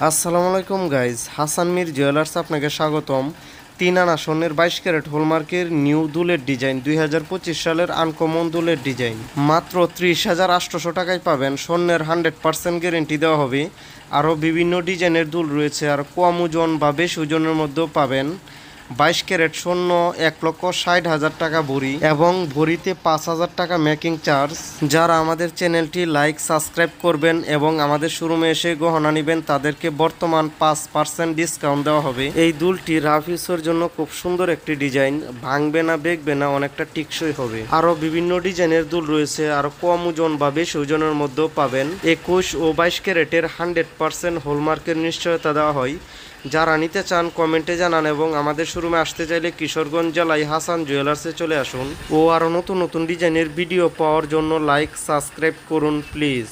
আসসালামু আলাইকুম guys, Hasan Mir jewellers আপনাকে স্বাগতম। 3 আনা স্বর্ণের 22 ক্যারেট হলমার্কের নিউ দুলের ডিজাইন 2025 সালের আনকমন দুলের ডিজাইন মাত্র 30,800 টাকায় পাবেন। স্বর্ণের 100% গ্যারেন্টি দেওয়া হবে। আরও বিভিন্ন ডিজাইনের দুল রয়েছে, আর কম ওজন বা বেশি ওজনের মধ্যেও পাবেন। 22 ক্যারেট স্বর্ণ 1,60,000 টাকা ভরি এবং ভরিতে 5,000 টাকা মেকিং চার্জ। যারা আমাদের চ্যানেলটি লাইক সাবস্ক্রাইব করবেন এবং আমাদের শোরুমে এসে গহনা নেবেন তাদেরকে বর্তমান 5% ডিসকাউন্ট দেওয়া হবে। এই দুলটি রাফ ইউজের জন্য খুব সুন্দর একটি ডিজাইন, ভাঙবে না বেঁকবে না, অনেকটা টিকসই হবে। আরও বিভিন্ন ডিজাইনের দুল রয়েছে, আর কম ওজন বা বেশি ওজনের মধ্যেও পাবেন। 21 ও 22 ক্যারেটের 100% হলমার্কের নিশ্চয়তা দেওয়া হয়। যারা নিতে চান কমেন্টে জানান এবং আমাদের শোরুমে আসতে চাইলে কিশোরগঞ্জ জেলায় হাসান জুয়েলার্সে চলে আসুন। ও আরও নতুন নতুন ডিজাইনের ভিডিও পাওয়ার জন্য লাইক সাবস্ক্রাইব করুন প্লিজ।